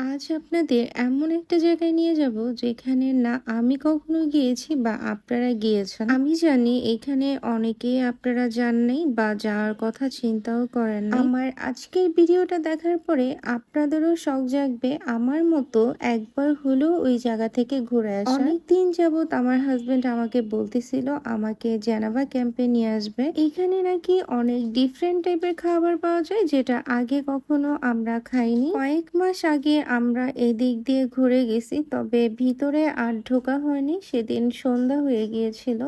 আজ আপনাদের এমন একটা জায়গায় নিয়ে যাব যেখানে না আমি কখনো গিয়েছি বা আপনারা গিয়েছেন। আমি জানি এখানে অনেকেই আপনারা যান নাই বা যাওয়ার কথা চিন্তাও করেন না। আমার আজকের ভিডিওটা দেখার পরে আপনাদেরও শখ জাগবে আমার মতো একবার হলেও ওই জায়গা থেকে ঘুরে আসা। অনেকদিন যাবত আমার হাজবেন্ড আমাকে বলতেছিল আমাকে জেনেভা ক্যাম্পে নিয়ে আসবে। এখানে নাকি অনেক ডিফারেন্ট টাইপের খাবার পাওয়া যায় যেটা আগে কখনো আমরা খাইনি। কয়েক মাস আগে আমরা এদিক দিয়ে ঘুরে গেছি, তবে ভিতরে আর ঢোকা হয়নি, সেদিন সন্ধ্যা হয়ে গিয়েছিল।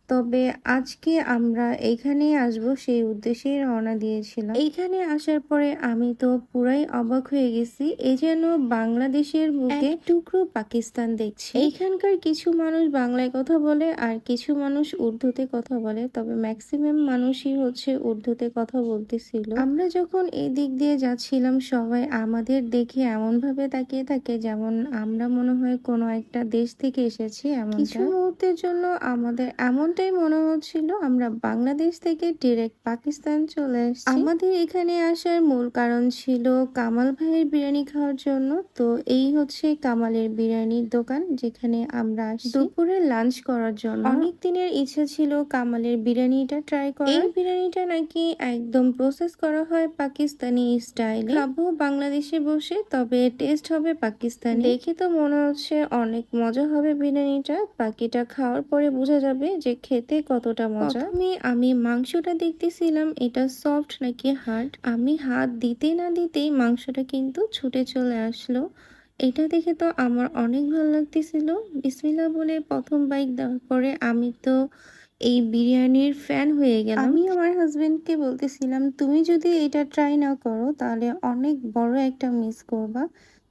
তবে আজকে আমরা এইখানেই আসবো সেই উদ্দেশ্যেই রওনা দিয়েছিলাম। এইখানে আসার পরে আমি তো পুরাই অবাক হয়ে গেছি, এই যেন বাংলাদেশের বুকে এক টুকরো পাকিস্তান দেখছি। এইখানকার কিছু মানুষ বাংলায় কথা বলে আর কিছু মানুষ উর্দুতে কথা বলে, তবে ম্যাক্সিমাম মানুষই হচ্ছে উর্দুতে কথা বলতেছিল। আমরা যখন এই দিক দিয়ে যাচ্ছিলাম সবাই আমাদের দেখে এমন ভাবে তাকিয়ে থাকে যেমন আমরা মনে হয় কোনো একটা দেশ থেকে এসেছি। এমন কিছু মুহূর্তের জন্য আমাদের এমনটাই মনে হচ্ছিল আমরা বাংলাদেশ থেকে ডিরেক্ট পাকিস্তান চলে এসেছি। আমাদের এখানে আসার মূল কারণ ছিল কামাল ভাইয়ের বিরিয়ানি খাওয়ার জন্য। তো এই হচ্ছে কামালের বিরিয়ানির দোকান যেখানে আমরা আসি দুপুরে লাঞ্চ করার জন্য। অনেক দিনের ইচ্ছা ছিল কামালের বিরিয়ানিটা ট্রাই করার। এই বিরিয়ানিটা নাকি একদম প্রসেস করা হয় পাকিস্তানি স্টাইলে। খাবো বাংলাদেশে বসে, তবে টেস্ট হবে পাকিস্তানি। দেখে তো মনে হচ্ছে অনেক মজা হবে বিরিয়ানিটা। বাকিটা খাওয়ার পরে বোঝা যাবে যে খেতে কতটা মজা। প্রথমে আমি মাংসটা দেখতেছিলাম এটা সফট নাকি হার্ড। আমি হাত দিতে না দিতেই মাংসটা কিন্তু ছুটে চলে আসলো। এটা দেখে তো আমার অনেক ভালো লাগতেছিল। বিসমিল্লাহ বলে প্রথম বাইক দেওয়ার পরে আমি তো এই বিরিয়ানির ফ্যান হয়ে গেলাম। আমি আমার হাজবেন্ডকে বলতেছিলাম তুমি যদি এটা ট্রাই না করো তাহলে অনেক বড় একটা মিস করবা।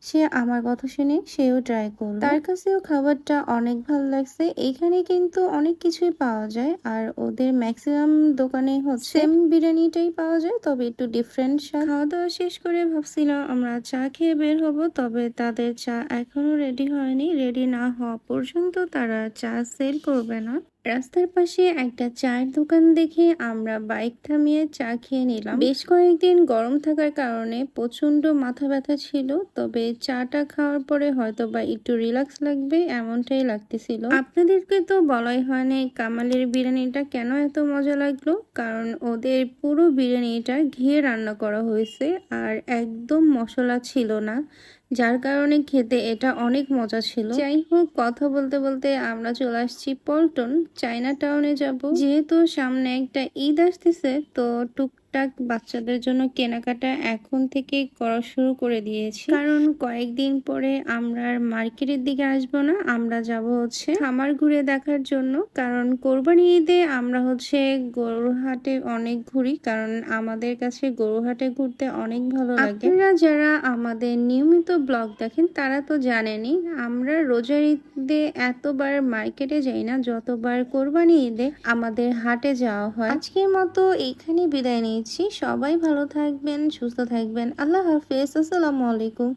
সে আমার কথা শুনে সেও ট্রাই করলো। তার কাছেও খাবারটা অনেক ভালো লাগছে। এখানে কিন্তু অনেক কিছুই পাওয়া যায় আর ওদের ম্যাক্সিমাম দোকানে হচ্ছে সেম বিরিয়ানিটাই পাওয়া যায়, তবে একটু ডিফারেন্ট স্বাদ। খাওয়া দাওয়া শেষ করে ভাবছিলাম আমরা চা খেয়ে বের হব, তবে তাদের চা এখনো রেডি হয়নি। রেডি না হওয়া পর্যন্ত তারা চা সেল করবে না। রাস্তার পাশে একটা চায়ের দোকান দেখে আমরা বাইক থামিয়ে চা খেয়ে নিলাম। বেশ কয়েকদিন গরম থাকার কারণে প্রচন্ড মাথা ব্যথা ছিল, তবে চাটা খাওয়ার পরে হয়তো বা একটু রিল্যাক্স লাগবে এমনটাই লাগতেছিল। আপনাদেরকে তো বলাই হয়নি কামালের বিরিয়ানিটা কেন এত মজা লাগলো, কারণ ওদের পুরো বিরিয়ানিটা ঘিয়ে রান্না করা হয়েছে আর একদম মশলা ছিল না, যার কারণে খেতে এটা অনেক মজা ছিল। যাই হোক, কথা বলতে বলতে আমরা চলে আসছি পল্টন। চায়না টাউনে যাব, যেহেতু সামনে একটা ঈদ আসতেছে তো টুকটাক বাচ্চাদের জন্য কেনাকাটা এখন থেকে করা শুরু করে দিয়েছি, কারণ কয়েকদিন পরে আমরা আর মার্কেটের দিকে আসবো না, আমরা যাব হচ্ছে খামার ঘুরে দেখার জন্য। কারণ কোরবানি ঈদে আমরা হচ্ছে গরুহাটে অনেক ঘুরি, কারণ আমাদের কাছে গরুহাটে ঘুরতে অনেক ভালো লাগে। আপনারা যারা আমাদের নিয়মিত ব্লগ দেখেন তারা তো জানেনই আমরা রোজার ঈদে এতবার মার্কেটে যাই না যতবার কোরবানি ঈদে আমাদের হাটে যাওয়া হয়। আজকের মতো এখানে বিদায় নিচ্ছি। সবাই ভালো থাকবেন, সুস্থ থাকবেন। আল্লাহ হাফেজ। আসসালামু আলাইকুম।